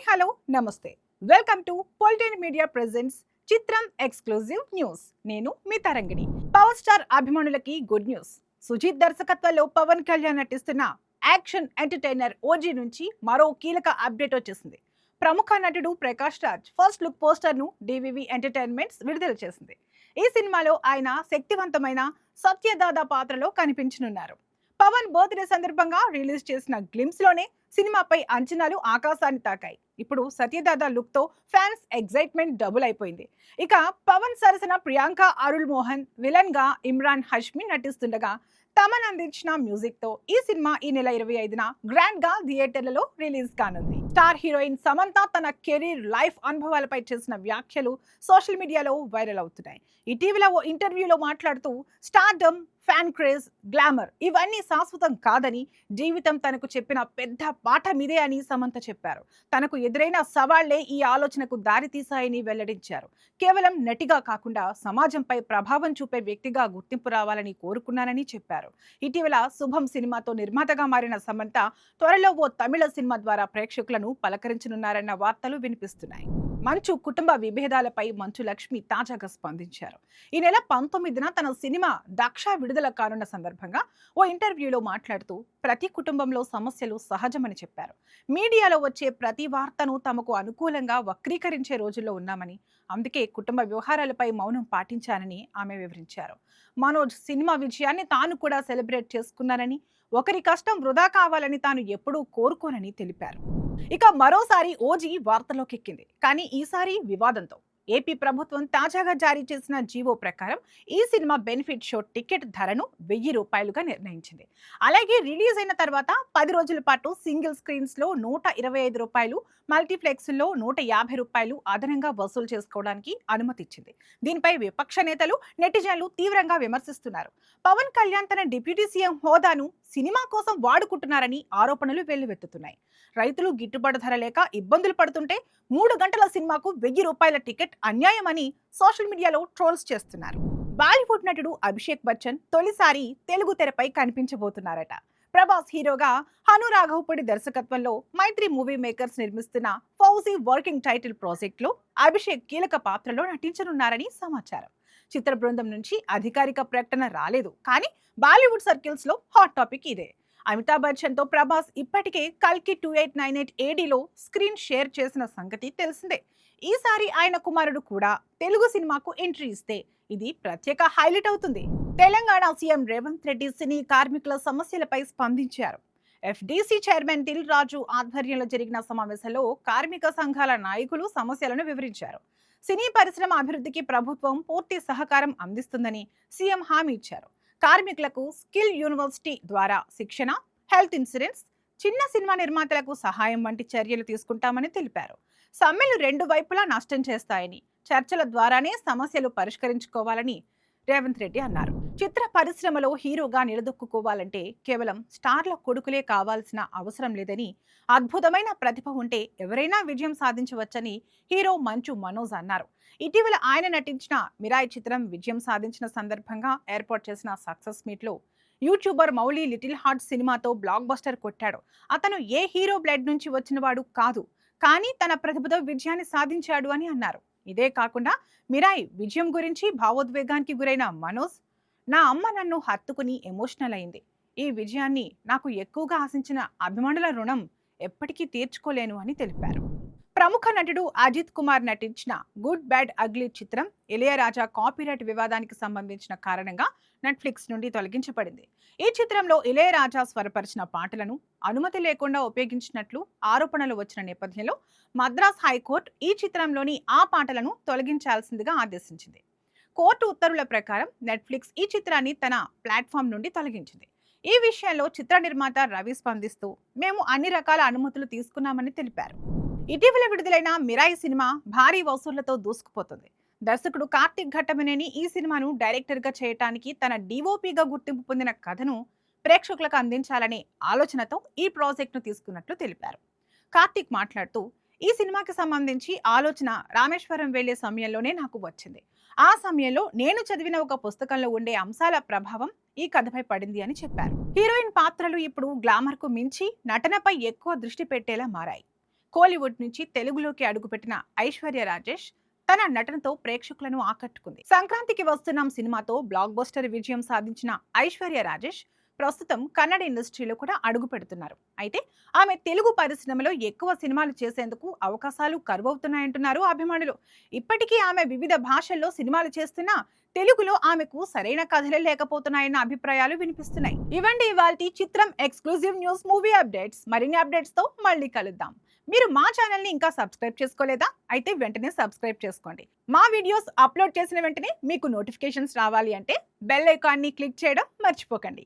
Hello నమస్తే. Welcome to political media presents చిత్రం exclusive news. నేను మీ తరంగిణి. పవర్ స్టార్ అభిమానులకి గుడ్ న్యూస్. సుజిత్ దర్శకత్వంలో పవన్ కళ్యాణ్ నటిస్తున్న యాక్షన్ ఎంటర్టైనర్ ఓజీ నుంచి మరో కీలక అప్డేట్ వచ్చేసింది. ప్రముఖ నటుడు Prakash Raj first look poster ను డివివి ఎంటర్టైన్మెంట్స్ విడుదల చేసింది. ఈ సినిమాలో ఆయన శక్తివంతమైన సత్యదాదా పాత్రలో కనిపించనున్నారు. పవన్ బర్త్డే సందర్భంగా రిలీజ్ చేసిన గ్లిమ్స్ లోనే సినిమాపై అంచనాలు ఆకాశాన్ని తాకాయి. ఇప్పుడు సత్యదాదా లుక్ తో ఫ్యాన్స్ ఎగ్జైట్మెంట్ డబుల్ అయిపోయింది. ఇక పవన్ సరసన ప్రియాంక అరుల్ మోహన్ విలన్ గా ఇమ్రాన్ హష్మి నటిస్తుండగా తమన్ అందించిన మ్యూజిక్ తో ఈ సినిమా ఈ నెల 25న గ్రాండ్ గా థియేటర్లలో రిలీజ్ కానుంది. స్టార్ హీరోయిన్ సమంత తన కెరీర్ లైఫ్ అనుభవాలపై చేసిన వ్యాఖ్యలు సోషల్ మీడియాలో వైరల్ అవుతున్నాయి. ఇటీవల ఓ ఇంటర్వ్యూలో మాట్లాడుతూ స్టార్డమ్, ఫ్యాన్ క్రేజ్, గ్లామర్ ఇవన్నీ శాశ్వతం కాదని, జీవితం తనకు చెప్పిన పెద్ద పాఠం ఇదే అని సమంత చెప్పారు. తనకు ఎదురైన సవాళ్లే ఈ ఆలోచనకు దారితీశాయని వెల్లడించారు. కేవలం నటిగా కాకుండా సమాజంపై ప్రభావం చూపే వ్యక్తిగా గుర్తింపు రావాలని కోరుకున్నానని చెప్పారు. ఇటీవల శుభం సినిమాతో నిర్మాతగా మారిన సమంత త్వరలో ఓ తమిళ సినిమా ద్వారా ప్రేక్షకులను పలకరించనున్నారన్న వార్తలు వినిపిస్తున్నాయి. మంచు కుటుంబ విభేదాలపై మంచు లక్ష్మి తాజాగా స్పందించారు. ఈ నెల 19న తన సినిమా దక్ష విడుదల కానున్న సందర్భంగా ఓ ఇంటర్వ్యూలో మాట్లాడుతూ ప్రతి కుటుంబంలో సమస్యలు సహజమని చెప్పారు. మీడియాలో వచ్చే ప్రతి వార్తను తమకు అనుకూలంగా వక్రీకరించే రోజుల్లో ఉన్నామని, అందుకే కుటుంబ వ్యవహారాలపై మౌనం పాటించానని ఆమె వివరించారు. మనోజ్ సినిమా విజయాన్ని తాను కూడా సెలబ్రేట్ చేసుకున్నారని, ఒకరి కష్టం వృధా కావాలని తాను ఎప్పుడూ కోరుకోనని తెలిపారు. ఇక మరోసారి ఓజీ వార్తల్లోకి ఎక్కింది. కానీ ఈసారి వివాదంతో. ఏపీ ప్రభుత్వం తాజాగా జారీ చేసిన జీవో ప్రకారం ఈ సినిమా బెనిఫిట్ షో టికెట్ ధరను ₹1000గా నిర్ణయించింది. అలాగే రిలీజ్ అయిన తర్వాత 10 రోజుల పాటు సింగిల్ స్క్రీన్స్ లో ₹125, మల్టీప్లెక్స్ లో ₹150 అదనంగా వసూలు చేసుకోవడానికి అనుమతి ఇచ్చింది. దీనిపై విపక్ష నేతలు, నెటిజన్లు తీవ్రంగా విమర్శిస్తున్నారు. పవన్ కళ్యాణ్ తన డిప్యూటీ సీఎం హోదాను సినిమా కోసం వాడుకుంటున్నారని ఆరోపణలు వెల్లువెత్తుతున్నాయి. రైతులు గిట్టుబాటు ధర లేక ఇబ్బందులు పడుతుంటే 3 గంటల సినిమాకు ₹1000 టికెట్ అన్యాయమని సోషల్ మీడియాలో ట్రోల్స్ చేస్తున్నారు. బాలీవుడ్ నటుడు అభిషేక్ బచ్చన్ తొలిసారి తెలుగు తెరపై కనిపించబోతున్నారట. ప్రభాస్ హీరోగా హను రాఘవపూడి దర్శకత్వంలో మైత్రి మూవీ మేకర్స్ నిర్మిస్తున్న ఫౌజీ వర్కింగ్ టైటిల్ ప్రాజెక్ట్ లో అభిషేక్ కీలక పాత్రలో నటించనున్నారని సమాచారం. చిత్ర బృందం నుంచి అధికారిక ప్రకటన రాలేదు, కానీ బాలీవుడ్ సర్కిల్స్ లో హాట్ టాపిక్ ఇదే. అమితాబ్ బచ్చన్ తో ప్రభాస్ ఇప్పటికే కల్కి 2898 ADలో స్క్రీన్ షేర్ చేసిన సంగతి తెలిసిందే. ఈసారి ఆయన కుమారుడు కూడా తెలుగు సినిమాకు ఎంట్రీ ఇస్తే ఇది ప్రత్యేక హైలైట్ అవుతుంది. తెలంగాణ సీఎం రేవంత్ రెడ్డి సినీ కార్మికుల సమస్యలపై స్పందించారు. ఎఫ్డీసీ చైర్మన్ దిల్ రాజు ఆధ్వర్యంలో జరిగిన సమావేశంలో కార్మిక సంఘాల నాయకులు సమస్యలను వివరించారు. సినీ పరిశ్రమ అభివృద్ధికి ప్రభుత్వం పూర్తి సహకారం అందిస్తుందని సీఎం హామీ ఇచ్చారు. కార్మికులకు స్కిల్ యూనివర్సిటీ ద్వారా శిక్షణ, హెల్త్ ఇన్సూరెన్స్, చిన్న సినిమా నిర్మాతలకు సహాయం వంటి చర్యలు తీసుకుంటామని తెలిపారు. సమ్మెలు 2 వైపులా నష్టం చేస్తాయని, చర్చల ద్వారానే సమస్యలు పరిష్కరించుకోవాలని రేవంత్ రెడ్డి అన్నారు. చిత్ర పరిశ్రమలో హీరోగా నిలదొక్కుకోవాలంటే కేవలం స్టార్ల కొడుకులే కావాల్సిన అవసరం లేదని, అద్భుతమైన ప్రతిభ ఉంటే ఎవరైనా విజయం సాధించవచ్చని హీరో మంచు మనోజ్ అన్నారు. ఇటీవల ఆయన నటించిన మిరాయి చిత్రం విజయం సాధించిన సందర్భంగా ఏర్పాటు చేసిన సక్సెస్ మీట్ లో యూట్యూబర్ మౌలి లిటిల్ హార్ట్ సినిమాతో బ్లాక్ బస్టర్ కొట్టాడు. అతను ఏ హీరో బ్లడ్ నుంచి వచ్చినవాడు కాదు, కానీ తన ప్రతిభతో విజయాన్ని సాధించాడు అని అన్నారు. ఇదే కాకుండా మిరాయి విజయం గురించి భావోద్వేగానికి గురైన మనోజ్, నా అమ్మ నన్ను హత్తుకుని ఎమోషనల్ అయింది. ఈ విజయాన్ని నాకు ఎక్కువగా ఆశించిన అభిమానుల రుణం ఎప్పటికీ తీర్చుకోలేను అని తెలిపారు. ప్రముఖ నటుడు అజిత్ కుమార్ నటించిన గుడ్ బ్యాడ్ అగ్లీ చిత్రం ఇళయరాజా కాపీరైట్ వివాదానికి సంబంధించిన కారణంగా నెట్ఫ్లిక్స్ నుండి తొలగించబడింది. ఈ చిత్రంలో ఇళయరాజా స్వరపరిచిన పాటలను అనుమతి లేకుండా ఉపయోగించినట్లు ఆరోపణలు వచ్చిన నేపథ్యంలో మద్రాస్ హైకోర్టు ఈ చిత్రంలోని ఆ పాటలను తొలగించాల్సిందిగా ఆదేశించింది. కోర్టు ఉత్తర్వుల ప్రకారం నెట్ఫ్లిక్స్ ఈ చిత్రాన్ని తన ప్లాట్ఫామ్ నుండి తొలగించింది. ఈ విషయంలో చిత్ర నిర్మాత రవి స్పందిస్తూ మేము అన్ని రకాల అనుమతులు తీసుకున్నామని తెలిపారు. ఇటీవల విడుదలైన మిరాయి సినిమా భారీ వసూళ్లతో దూసుకుపోతుంది. దర్శకుడు కార్తిక్ ఘట్టమనేని ఈ సినిమాను డైరెక్టర్ గా చేయటానికి తన డిఓపిగా గుర్తింపు పొందిన కథను ప్రేక్షకులకు అందించాలనే ఆలోచనతో ఈ ప్రాజెక్ట్ ను తీసుకున్నట్లు తెలిపారు. కార్తిక్ మాట్లాడుతూ ఈ సినిమాకి సంబంధించి ఆలోచన రామేశ్వరం వెళ్లే సమయంలోనే నాకు వచ్చింది. ఆ సమయంలో నేను చదివిన ఒక పుస్తకంలో ఉండే అంశాల ప్రభావం ఈ కథపై పడింది అని చెప్పారు. హీరోయిన్ పాత్రలు ఇప్పుడు గ్లామర్ కు మించి నటనపై ఎక్కువ దృష్టి పెట్టేలా మారాయి. కోలీవుడ్ నుంచి తెలుగులోకి అడుగుపెట్టిన ఐశ్వర్య రాజేష్ తన నటనతో ప్రేక్షకులను ఆకట్టుకుంది. సంక్రాంతికి వస్తున్నాం సినిమాతో బ్లాక్ బస్టర్ విజయం సాధించిన ఐశ్వర్య రాజేష్ ప్రస్తుతం కన్నడ ఇండస్ట్రీలో కూడా అడుగు పెడుతున్నారు. అయితే ఆమె తెలుగు పరిశ్రమలో ఎక్కువ సినిమాలు చేసేందుకు అవకాశాలు కరువవుతున్నాయంటున్నారు అభిమానులు. ఇప్పటికీ ఆమె వివిధ భాషల్లో సినిమాలు చేస్తున్నా తెలుగులో ఆమెకు సరైన కథలే లేకపోతున్నాయన్న అభిప్రాయాలు వినిపిస్తున్నాయి. ఇవండి ఇవాల్టి చిత్రం ఎక్స్క్లూజివ్ న్యూస్ మూవీ అప్డేట్స్. మరిన్ని అప్డేట్స్ తో మళ్ళీ కలుద్దాం. మీరు మా ఛానల్ ని ఇంకా సబ్స్క్రైబ్ చేసుకోలేదా? అయితే వెంటనే సబ్స్క్రైబ్ చేసుకోండి. మా వీడియోస్ అప్లోడ్ చేసిన వెంటనే మీకు నోటిఫికేషన్స్ రావాలి అంటే బెల్ ఐకాన్ ని క్లిక్ చేయడం మర్చిపోకండి.